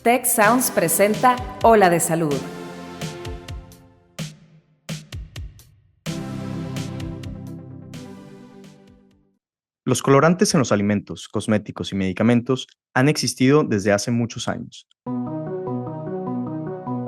Tech Sounds presenta Ola de Salud. Los colorantes en los alimentos, cosméticos y medicamentos han existido desde hace muchos años.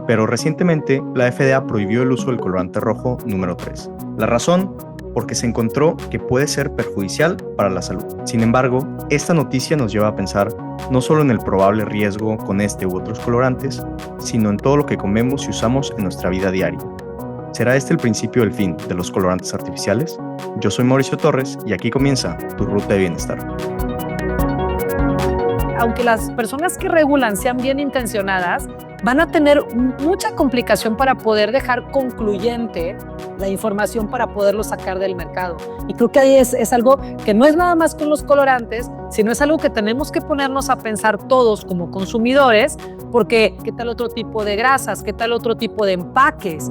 Pero recientemente la FDA prohibió el uso del colorante rojo número 3. La razón, porque se encontró que puede ser perjudicial para la salud. Sin embargo, esta noticia nos lleva a pensar no solo en el probable riesgo con este u otros colorantes, sino en todo lo que comemos y usamos en nuestra vida diaria. ¿Será este el principio del fin de los colorantes artificiales? Yo soy Mauricio Torres y aquí comienza tu ruta de bienestar. Aunque las personas que regulan sean bien intencionadas, van a tener mucha complicación para poder dejar concluyente la información para poderlo sacar del mercado. Y creo que ahí es algo que no es nada más con los colorantes, sino es algo que tenemos que ponernos a pensar todos como consumidores, porque ¿qué tal otro tipo de grasas? ¿Qué tal otro tipo de empaques?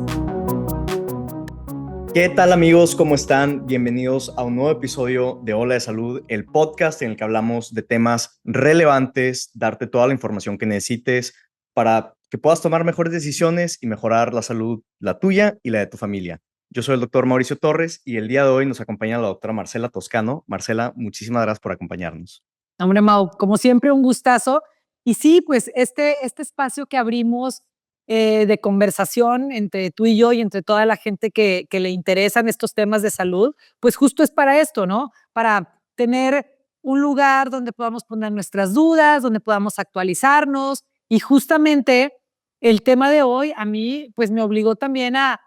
¿Qué tal amigos? ¿Cómo están? Bienvenidos a un nuevo episodio de Ola de Salud, el podcast en el que hablamos de temas relevantes, darte toda la información que necesites para que puedas tomar mejores decisiones y mejorar la salud, la tuya y la de tu familia. Yo soy el doctor Mauricio Torres y el día de hoy nos acompaña la doctora Marcela Toscano. Marcela, muchísimas gracias por acompañarnos. Hombre, Mau, como siempre, un gustazo. Y sí, pues este espacio que abrimos de conversación entre tú y yo y entre toda la gente que le interesan estos temas de salud, pues justo es para esto, ¿no? Para tener un lugar donde podamos poner nuestras dudas, donde podamos actualizarnos. Y justamente el tema de hoy a mí, pues me obligó también a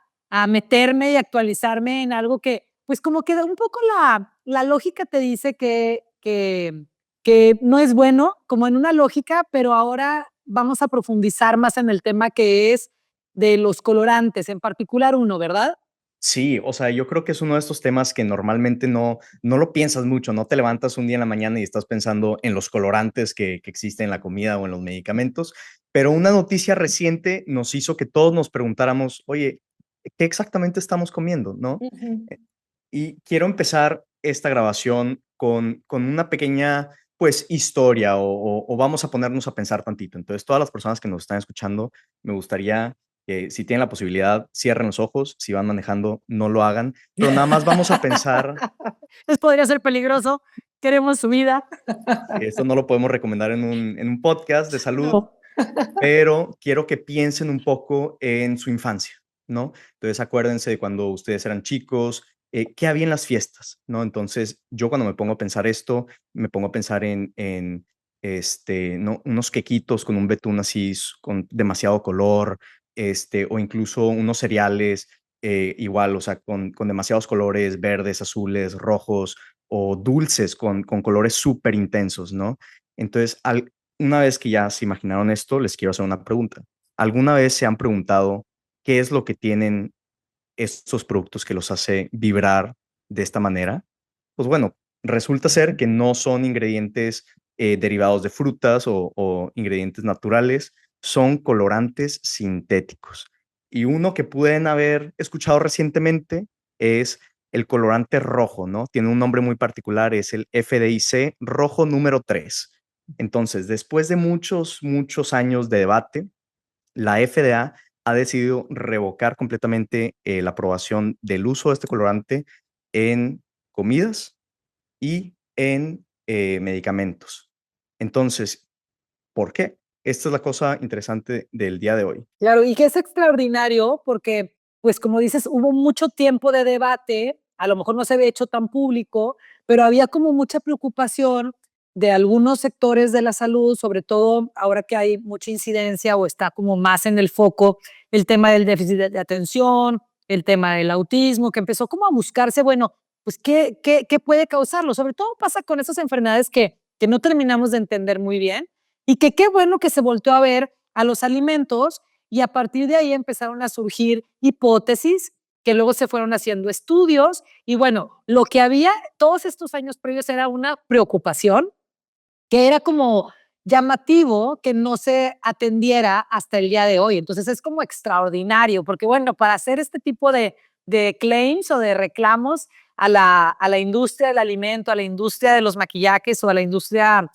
meterme y actualizarme en algo que, pues como que un poco la lógica te dice que no es bueno, como en una lógica, pero ahora vamos a profundizar más en el tema que es de los colorantes, en particular uno, ¿verdad? Sí, o sea, yo creo que es uno de estos temas que normalmente no lo piensas mucho, no te levantas un día en la mañana y estás pensando en los colorantes que existen en la comida o en los medicamentos, pero una noticia reciente nos hizo que todos nos preguntáramos, oye, ¿qué exactamente estamos comiendo? ¿No? Uh-huh. Y quiero empezar esta grabación con una pequeña, pues, historia o vamos a ponernos a pensar tantito. Entonces, todas las personas que nos están escuchando, me gustaría que si tienen la posibilidad, cierren los ojos, si van manejando, no lo hagan, pero nada más vamos a pensar, Eso podría ser peligroso, queremos su vida. esto no lo podemos recomendar en un podcast de salud, No. pero quiero que piensen un poco en su infancia, ¿no? Entonces, acuérdense de cuando ustedes eran chicos, ¿qué había en las fiestas? ¿No? Entonces, yo cuando me pongo a pensar esto, me pongo a pensar ¿no? Unos quequitos con un betún así con demasiado color, o incluso unos cereales igual, o sea, con demasiados colores, verdes, azules, rojos, o dulces con colores súper intensos, ¿no? Entonces, una vez que ya se imaginaron esto, les quiero hacer una pregunta. ¿Alguna vez se han preguntado qué es lo que tienen estos productos que los hace vibrar de esta manera? Pues bueno, resulta ser que no son ingredientes derivados de frutas o ingredientes naturales, son colorantes sintéticos. Y uno que pueden haber escuchado recientemente es el colorante rojo, ¿no? Tiene un nombre muy particular, es el FDIC rojo número 3. Entonces, después de muchos años de debate, la FDA ha decidido revocar completamente la aprobación del uso de este colorante en comidas y en medicamentos. Entonces, ¿por qué? Esta es la cosa interesante del día de hoy. Claro, y que es extraordinario porque, pues como dices, hubo mucho tiempo de debate, a lo mejor no se había hecho tan público, pero había como mucha preocupación de algunos sectores de la salud, sobre todo ahora que hay mucha incidencia o está como más en el foco el tema del déficit de atención, el tema del autismo, que empezó como a buscarse, bueno, pues qué puede causarlo. Sobre todo pasa con esas enfermedades que no terminamos de entender muy bien y que qué bueno que se volteó a ver a los alimentos y a partir de ahí empezaron a surgir hipótesis que luego se fueron haciendo estudios y bueno, lo que había todos estos años previos era una preocupación que era como llamativo que no se atendiera hasta el día de hoy. Entonces es como extraordinario, porque bueno, para hacer este tipo de claims o de reclamos a la industria del alimento, a la industria de los maquillajes o a la industria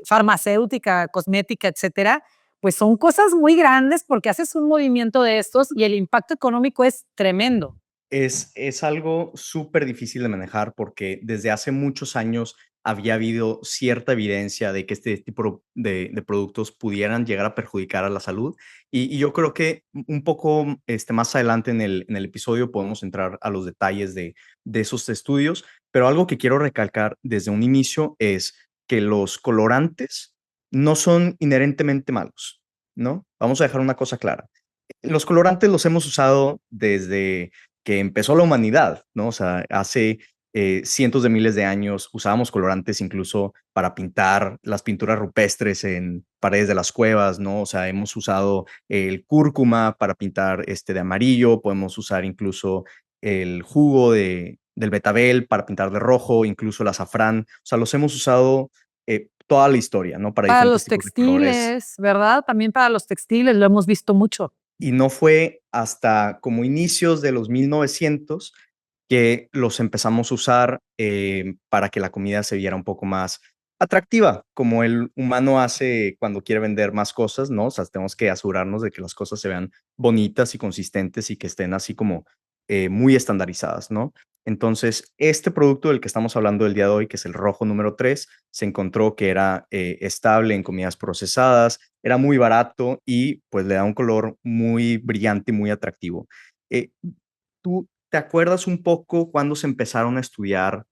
farmacéutica, cosmética, etcétera, pues son cosas muy grandes porque haces un movimiento de estos y el impacto económico es tremendo. Es algo súper difícil de manejar porque desde hace muchos años había habido cierta evidencia de que este tipo de productos pudieran llegar a perjudicar a la salud. Y yo creo que un poco más adelante en el episodio podemos entrar a los detalles de esos estudios, pero algo que quiero recalcar desde un inicio es que los colorantes no son inherentemente malos, ¿no? Vamos a dejar una cosa clara. Los colorantes los hemos usado desde que empezó la humanidad, ¿no? O sea, hace cientos de miles de años usábamos colorantes incluso para pintar las pinturas rupestres en paredes de las cuevas, ¿no? O sea, hemos usado el cúrcuma para pintar de amarillo, podemos usar incluso el jugo del betabel para pintar de rojo, incluso el azafrán. O sea, los hemos usado toda la historia, ¿no? Para Para diferentes los tipos de colores. textiles, ¿verdad? También para los textiles lo hemos visto mucho. Y no fue hasta como inicios de los 1900 que los empezamos a usar para que la comida se viera un poco más atractiva, como el humano hace cuando quiere vender más cosas, ¿no? O sea, tenemos que asegurarnos de que las cosas se vean bonitas y consistentes y que estén así como muy estandarizadas, ¿no? Entonces, este producto del que estamos hablando el día de hoy, que es el rojo número 3, se encontró que era estable en comidas procesadas, era muy barato y pues le da un color muy brillante y muy atractivo. Eh, ¿Tú te acuerdas un poco cuándo se empezaron a estudiar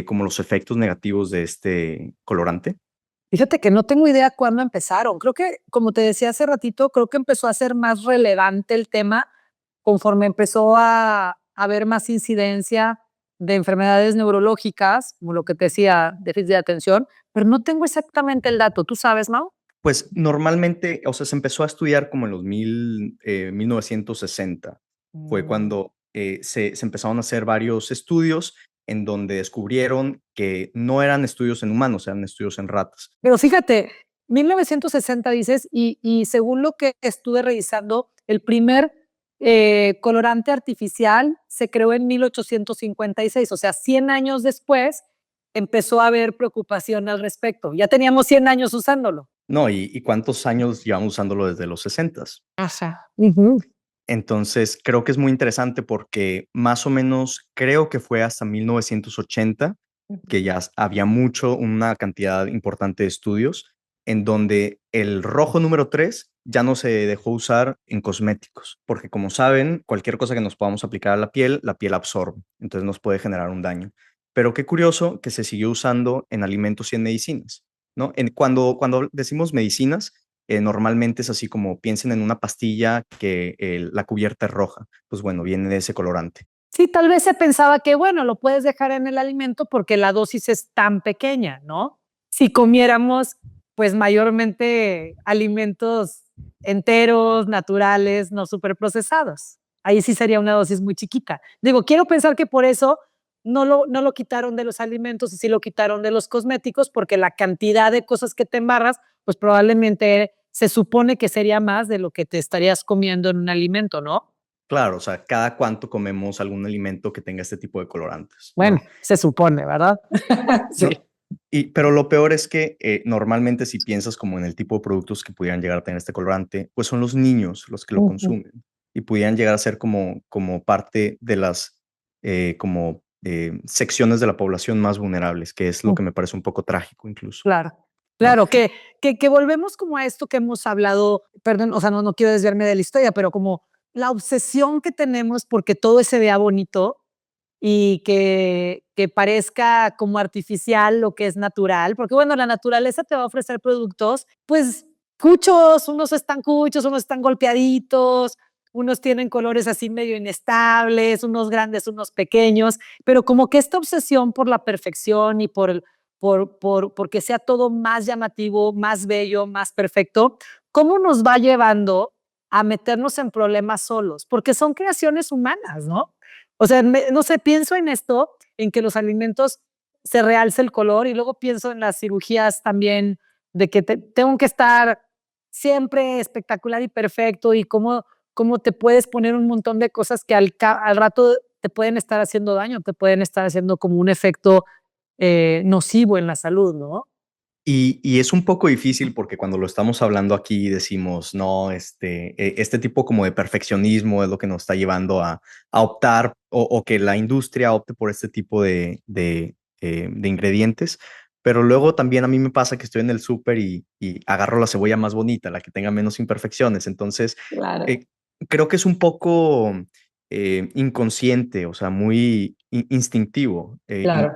como los efectos negativos de este colorante? Fíjate que no tengo idea cuándo empezaron. Creo que, como te decía hace ratito, creo que empezó a ser más relevante el tema conforme empezó a haber más incidencia de enfermedades neurológicas, como lo que te decía, déficit de atención, pero no tengo exactamente el dato. ¿Tú sabes, Mau? Pues normalmente, o sea, se empezó a estudiar como en los 1960. Fue Mm. cuando se empezaron a hacer varios estudios en donde descubrieron que no eran estudios en humanos, eran estudios en ratas. Pero fíjate, 1960 dices, y según lo que estuve revisando, el primer colorante artificial se creó en 1856, o sea, 100 años después empezó a haber preocupación al respecto. Ya teníamos 100 años usándolo. No, ¿y cuántos años llevamos usándolo desde los 60? Ajá. Ujú. Entonces, creo que es muy interesante porque más o menos creo que fue hasta 1980 que ya había una cantidad importante de estudios en donde el rojo número 3 ya no se dejó usar en cosméticos, porque como saben, cualquier cosa que nos podamos aplicar a la piel absorbe, entonces nos puede generar un daño. Pero qué curioso que se siguió usando en alimentos y en medicinas, ¿no? Cuando decimos medicinas, normalmente es así como piensen en una pastilla que la cubierta es roja. Pues bueno, viene de ese colorante. Sí, tal vez se pensaba que, bueno, lo puedes dejar en el alimento porque la dosis es tan pequeña, ¿no? Si comiéramos, pues mayormente alimentos enteros, naturales, no superprocesados. Ahí sí sería una dosis muy chiquita. Digo, quiero pensar que por eso no lo quitaron de los alimentos y sí lo quitaron de los cosméticos, porque la cantidad de cosas que te embarras, pues probablemente se supone que sería más de lo que te estarías comiendo en un alimento, ¿no? Claro, o sea, cada cuánto comemos algún alimento que tenga este tipo de colorantes, Bueno, ¿no? se supone, ¿verdad? Sí. No, pero lo peor es que normalmente si piensas como en el tipo de productos que pudieran llegar a tener este colorante, pues son los niños los que lo Ujú. consumen y pudieran llegar a ser como parte de las secciones de la población más vulnerables, que es lo que me parece un poco trágico incluso, Claro, ¿no? claro, que volvemos como a esto que hemos hablado, perdón, o sea, no quiero desviarme de la historia, pero como la obsesión que tenemos porque todo se vea bonito y que parezca como artificial lo que es natural, porque bueno, la naturaleza te va a ofrecer productos, pues cuchos, unos están cuchos, unos están golpeaditos, unos tienen colores así medio inestables, unos grandes, unos pequeños, pero como que esta obsesión por la perfección y porque sea todo más llamativo, más bello, más perfecto, ¿cómo nos va llevando a meternos en problemas solos? Porque son creaciones humanas, ¿no? O sea, no sé, pienso en esto, en que los alimentos se realce el color y luego pienso en las cirugías también de que tengo que estar siempre espectacular y perfecto y cómo te puedes poner un montón de cosas que al rato te pueden estar haciendo daño, te pueden estar haciendo como un efecto nocivo en la salud, ¿no? Y es un poco difícil porque cuando lo estamos hablando aquí decimos, no, este tipo como de perfeccionismo es lo que nos está llevando a optar o que la industria opte por este tipo de ingredientes. Pero luego también a mí me pasa que estoy en el súper y agarro la cebolla más bonita, la que tenga menos imperfecciones. Entonces, Claro. eh, creo que es un poco inconsciente, o sea, muy instintivo. Claro.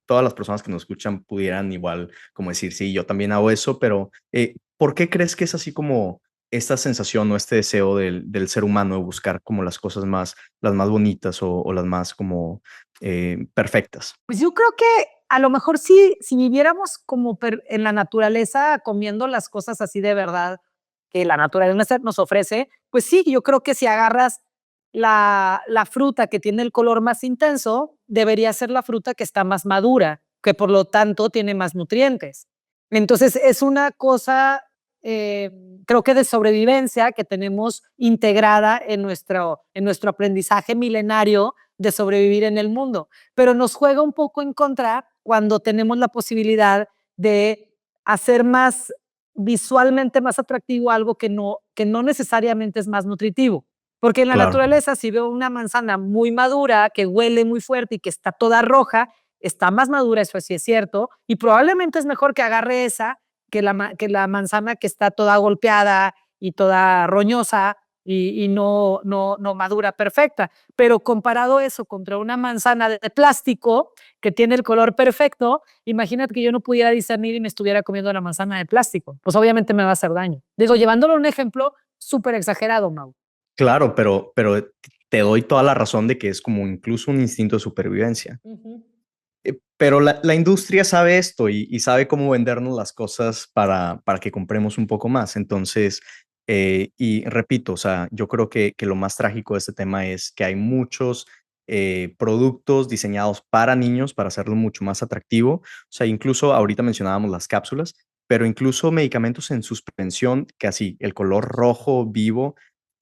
Todas las personas que nos escuchan pudieran igual como decir, sí, yo también hago eso, pero ¿por qué crees que es así como esta sensación o este deseo del ser humano de buscar como las cosas más, las más bonitas o las más como perfectas? Pues yo creo que a lo mejor sí, si viviéramos como en la naturaleza, comiendo las cosas así de verdad que la naturaleza nos ofrece, pues sí, yo creo que si agarras la fruta que tiene el color más intenso, debería ser la fruta que está más madura, que por lo tanto tiene más nutrientes. Entonces es una cosa, eh, creo que de sobrevivencia que tenemos integrada en nuestro aprendizaje milenario de sobrevivir en el mundo, pero nos juega un poco en contra cuando tenemos la posibilidad de hacer más visualmente más atractivo algo que no necesariamente es más nutritivo. Porque en la Claro, naturaleza, si veo una manzana muy madura, que huele muy fuerte y que está toda roja, está más madura, eso sí es cierto, y probablemente es mejor que agarre esa que la manzana que está toda golpeada y toda roñosa y no madura perfecta. Pero comparado eso contra una manzana de plástico que tiene el color perfecto, imagínate que yo no pudiera discernir y me estuviera comiendo la manzana de plástico. Pues obviamente me va a hacer daño. Digo, llevándolo a un ejemplo súper exagerado, Mau. claro, pero te doy toda la razón de que es como incluso un instinto de supervivencia. Ujú. Pero la industria sabe esto y sabe cómo vendernos las cosas para que compremos un poco más. Entonces, y repito, o sea, yo creo que lo más trágico de este tema es que hay muchos productos diseñados para niños para hacerlo mucho más atractivo. O sea, incluso ahorita mencionábamos las cápsulas, pero incluso medicamentos en suspensión, que así, el color rojo vivo,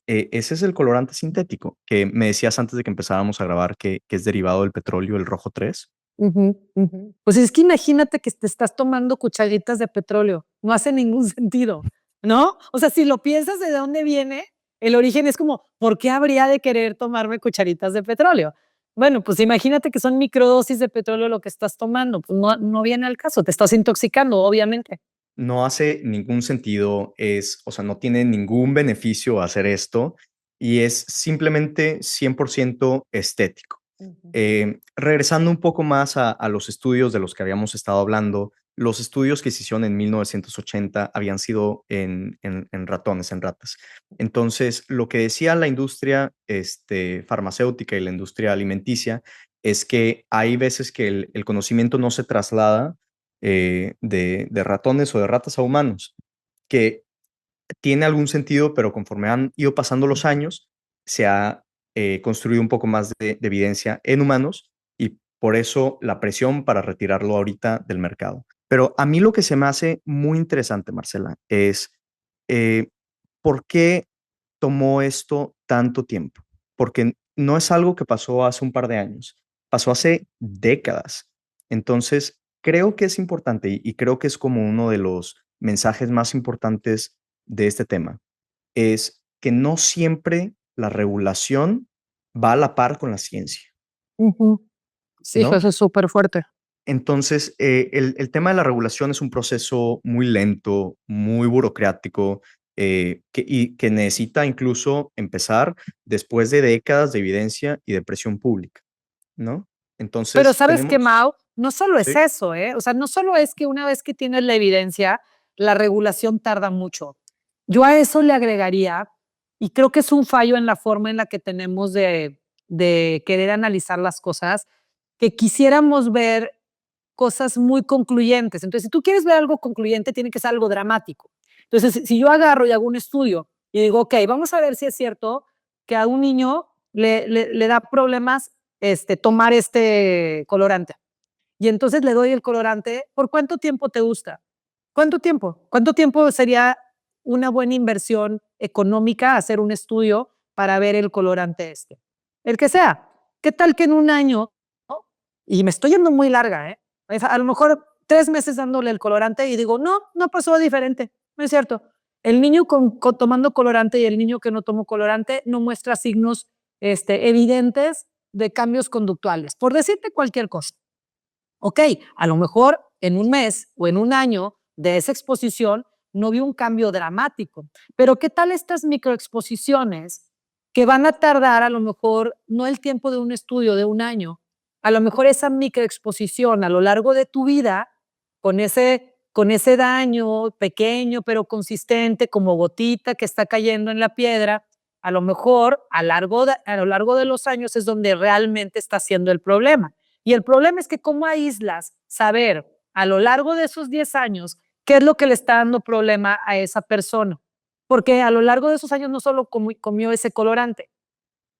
ese es el colorante sintético que me decías antes de que empezáramos a grabar que es derivado del petróleo, el rojo 3. Ujú, ujú. Pues es que imagínate que te estás tomando cucharitas de petróleo. No hace ningún sentido, ¿no? O sea, si lo piensas de dónde viene, el origen es como, ¿por qué habría de querer tomarme cucharitas de petróleo? Bueno, pues imagínate que son microdosis de petróleo lo que estás tomando. Pues no viene al caso, te estás intoxicando, obviamente. No hace ningún sentido, o sea, no tiene ningún beneficio hacer esto y es simplemente 100% estético. Ujú. Regresando un poco más a los estudios de los que habíamos estado hablando, los estudios que se hicieron en 1980 habían sido en ratones, en ratas. Entonces, lo que decía la industria farmacéutica y la industria alimenticia es que hay veces que el conocimiento no se traslada de ratones o de ratas a humanos, que tiene algún sentido, pero conforme han ido pasando los años, se ha construido un poco más de evidencia en humanos y por eso la presión para retirarlo ahorita del mercado. Pero a mí lo que se me hace muy interesante, Marcela, es eh, por qué tomó esto tanto tiempo. Porque no es algo que pasó hace un par de años, pasó hace décadas. Entonces, creo que es importante y creo que es como uno de los mensajes más importantes de este tema, es que no siempre la regulación va a la par con la ciencia, Ujú. Sí, hijo, ¿no? eso es súper fuerte. Entonces, el tema de la regulación es un proceso muy lento, muy burocrático, y que necesita incluso empezar después de décadas de evidencia y de presión pública, ¿no? Pero Entonces, ¿sabes qué, tenemos, Mau? No solo es sí, eso, ¿eh? O sea, no solo es que una vez que tienes la evidencia, la regulación tarda mucho. Yo a eso le agregaría, y creo que es un fallo en la forma en la que tenemos de querer analizar las cosas, que quisiéramos ver cosas muy concluyentes. Entonces, si tú quieres ver algo concluyente, tiene que ser algo dramático. Entonces, si yo agarro y hago un estudio y digo, ok, vamos a ver si es cierto que a un niño le da problemas tomar este colorante. Y entonces le doy el colorante. ¿Por cuánto tiempo te gusta? ¿Cuánto tiempo? ¿Cuánto tiempo sería una buena inversión económica hacer un estudio para ver el colorante este? El que sea. ¿Qué tal que en un año, ¿no? Y me estoy yendo muy larga, ¿eh? A lo mejor 3 meses dándole el colorante y digo, no, no pasó diferente, no es cierto. El niño tomando colorante y el niño que no tomó colorante no muestra signos evidentes de cambios conductuales, por decirte cualquier cosa. Ok, a lo mejor en un mes o en un año de esa exposición no vi un cambio dramático, pero ¿qué tal estas microexposiciones que van a tardar a lo mejor no el tiempo de un estudio de un año, a lo mejor esa microexposición a lo largo de tu vida con ese daño pequeño pero consistente como gotita que está cayendo en la piedra, a lo mejor a lo largo de los años es donde realmente está siendo el problema. Y el problema es que cómo aíslas saber a lo largo de esos 10 años qué es lo que le está dando problema a esa persona. Porque a lo largo de esos años no solo comió ese colorante,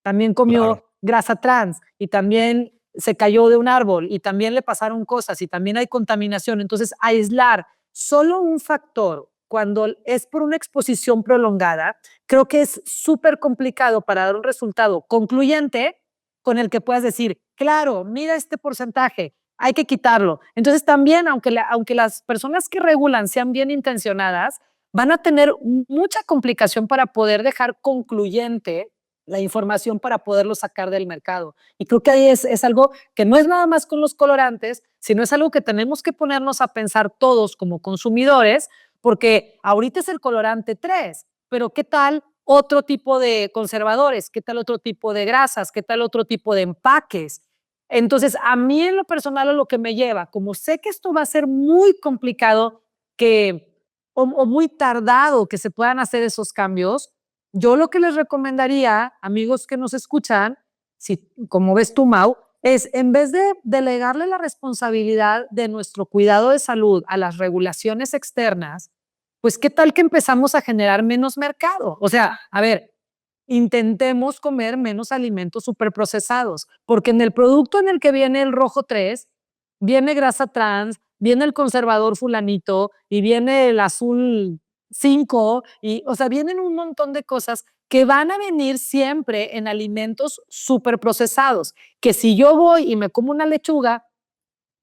también Claro. comió grasa trans y también se cayó de un árbol y también le pasaron cosas y también hay contaminación. Entonces, aislar solo un factor cuando es por una exposición prolongada, creo que es súper complicado para dar un resultado concluyente con el que puedas decir, claro, mira este porcentaje, hay que quitarlo. Entonces, también, aunque las personas que regulan sean bien intencionadas, van a tener mucha complicación para poder dejar concluyente la información para poderlo sacar del mercado. Y creo que ahí es algo que no es nada más con los colorantes, sino es algo que tenemos que ponernos a pensar todos como consumidores, porque ahorita es el colorante 3, pero ¿qué tal otro tipo de conservadores? ¿Qué tal otro tipo de grasas? ¿Qué tal otro tipo de empaques? Entonces, a mí en lo personal a lo que me lleva, como sé que esto va a ser muy complicado o muy tardado que se puedan hacer esos cambios, yo lo que les recomendaría, amigos que nos escuchan, si, como ves tú, Mau, es en vez de delegarle la responsabilidad de nuestro cuidado de salud a las regulaciones externas, pues qué tal que empezamos a generar menos mercado. O sea, a ver, intentemos comer menos alimentos superprocesados, porque en el producto en el que viene el rojo 3 viene grasa trans, viene el conservador fulanito y viene el azul 5 y, o sea, vienen un montón de cosas que van a venir siempre en alimentos superprocesados, que si yo voy y me como una lechuga,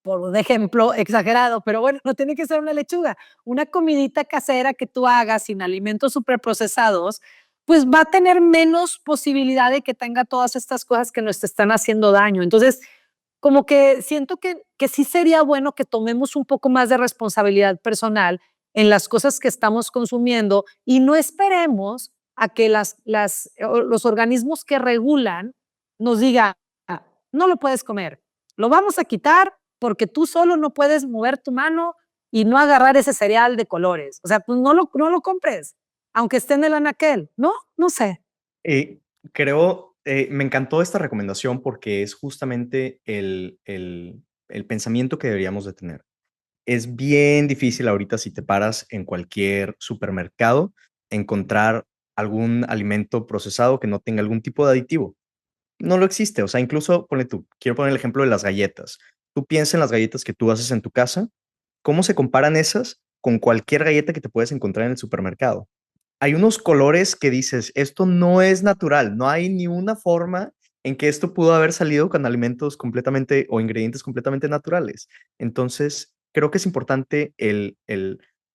por un ejemplo exagerado, pero bueno, no tiene que ser una lechuga, una comidita casera que tú hagas sin alimentos superprocesados, pues va a tener menos posibilidad de que tenga todas estas cosas que nos están haciendo daño. Entonces, como que siento que sí sería bueno que tomemos un poco más de responsabilidad personal en las cosas que estamos consumiendo y no esperemos a que los organismos que regulan nos digan, "Ah, no lo puedes comer, lo vamos a quitar porque tú solo no puedes mover tu mano y no agarrar ese cereal de colores. O sea, pues no lo compres, aunque esté en el anaquel, ¿no? No sé. Eh, creo, me encantó esta recomendación porque es justamente el pensamiento que deberíamos de tener. Es bien difícil ahorita si te paras en cualquier supermercado encontrar algún alimento procesado que no tenga algún tipo de aditivo. No lo existe, o sea, incluso ponle tú, quiero poner el ejemplo de las galletas. Tú piensa en las galletas que tú haces en tu casa, ¿cómo se comparan esas con cualquier galleta que te puedes encontrar en el supermercado? Hay unos colores que dices, esto no es natural, no hay ni una forma en que esto pudo haber salido con alimentos completamente o ingredientes completamente naturales. Entonces, creo que es importante el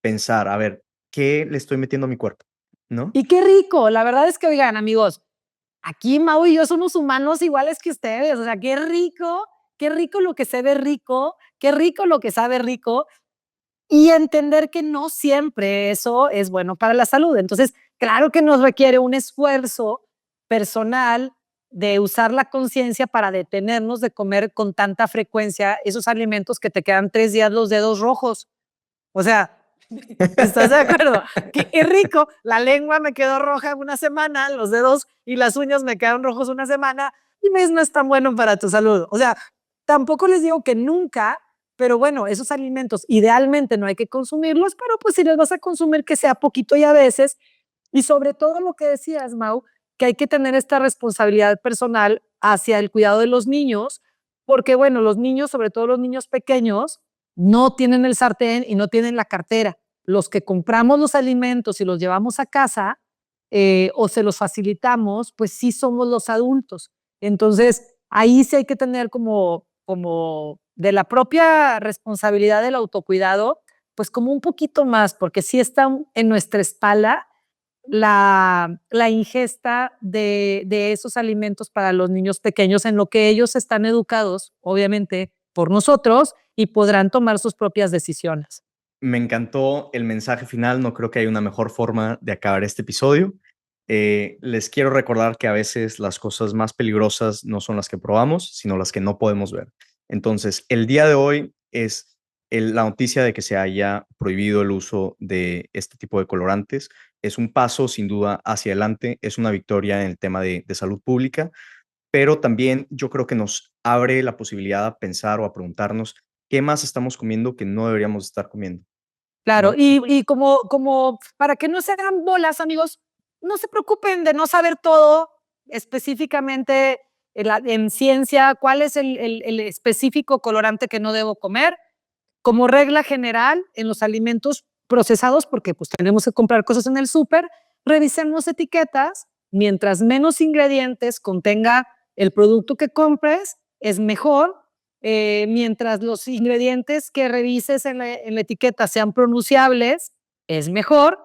pensar, a ver, ¿qué le estoy metiendo a mi cuerpo? ¿No? Y qué rico, la verdad es que, oigan, amigos, aquí Mau y yo somos humanos iguales que ustedes, o sea, qué rico lo que se ve rico, qué rico lo que sabe rico, y entender que no siempre eso es bueno para la salud. Entonces, claro que nos requiere un esfuerzo personal de usar la conciencia para detenernos de comer con tanta frecuencia esos alimentos que te quedan 3 días los dedos rojos. O sea, ¿estás de acuerdo? Qué rico, la lengua me quedó roja una semana, los dedos y las uñas me quedaron rojos una semana, y no es tan bueno para tu salud. O sea, tampoco les digo que nunca, pero bueno, esos alimentos idealmente no hay que consumirlos, pero pues si les vas a consumir que sea poquito y a veces, y sobre todo lo que decías, Mau, que hay que tener esta responsabilidad personal hacia el cuidado de los niños, porque bueno, los niños, sobre todo los niños pequeños, no tienen el sartén y no tienen la cartera. Los que compramos los alimentos y los llevamos a casa o se los facilitamos, pues sí somos los adultos. Entonces, ahí sí hay que tener como de la propia responsabilidad del autocuidado, pues como un poquito más, porque sí está en nuestra espalda la ingesta de esos alimentos para los niños pequeños, en lo que ellos están educados, obviamente, por nosotros y podrán tomar sus propias decisiones. Me encantó el mensaje final, no creo que haya una mejor forma de acabar este episodio. Les quiero recordar que a veces las cosas más peligrosas no son las que probamos, sino las que no podemos ver. Entonces, el día de hoy es la noticia de que se haya prohibido el uso de este tipo de colorantes. Es un paso, sin duda, hacia adelante. Es una victoria en el tema de salud pública, pero también yo creo que nos abre la posibilidad a pensar o a preguntarnos qué más estamos comiendo que no deberíamos estar comiendo. Claro, ¿No? y como para que no se hagan bolas, amigos, no se preocupen de no saber todo específicamente en ciencia, cuál es el específico colorante que no debo comer. Como regla general, en los alimentos procesados, porque pues tenemos que comprar cosas en el súper, revisemos etiquetas. Mientras menos ingredientes contenga el producto que compres, es mejor. Mientras los ingredientes que revises en la etiqueta sean pronunciables, es mejor.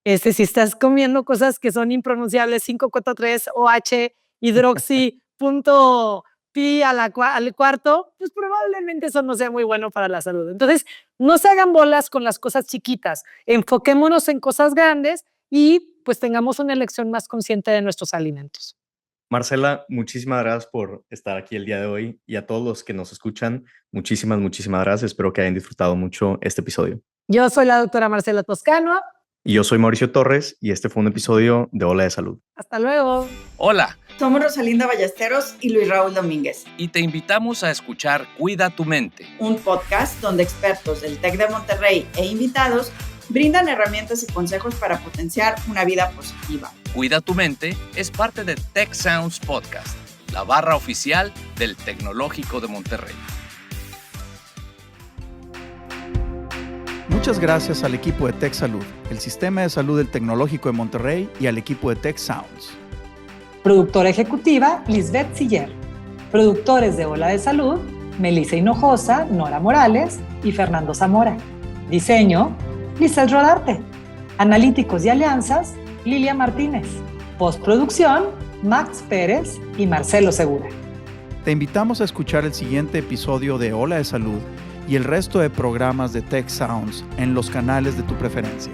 Si estás comiendo cosas que son impronunciables, 543 OH hidroxi punto pi al cuarto, pues probablemente eso no sea muy bueno para la salud. Entonces, no se hagan bolas con las cosas chiquitas, enfoquémonos en cosas grandes y pues tengamos una elección más consciente de nuestros alimentos. Marcela, muchísimas gracias por estar aquí el día de hoy y a todos los que nos escuchan, muchísimas gracias. Espero que hayan disfrutado mucho este episodio. Yo soy la doctora Marcela Toscano. Y yo soy Mauricio Torres y este fue un episodio de Ola de Salud. Hasta luego. Hola. Somos Rosalinda Ballesteros y Luis Raúl Domínguez. Y te invitamos a escuchar Cuida tu Mente, un podcast donde expertos del TEC de Monterrey e invitados brindan herramientas y consejos para potenciar una vida positiva. Cuida tu Mente es parte de Tech Sounds Podcast, la barra oficial del Tecnológico de Monterrey. Muchas gracias al equipo de Tech Salud, el sistema de salud del Tecnológico de Monterrey y al equipo de Tech Sounds. Productora ejecutiva, Lisbeth Siller. Productores de Ola de Salud, Melissa Hinojosa, Nora Morales y Fernando Zamora. Diseño, Lizeth Rodarte. Analíticos y alianzas, Lilia Martínez. Postproducción, Max Pérez y Marcelo Segura. Te invitamos a escuchar el siguiente episodio de Ola de Salud y el resto de programas de Tech Sounds en los canales de tu preferencia.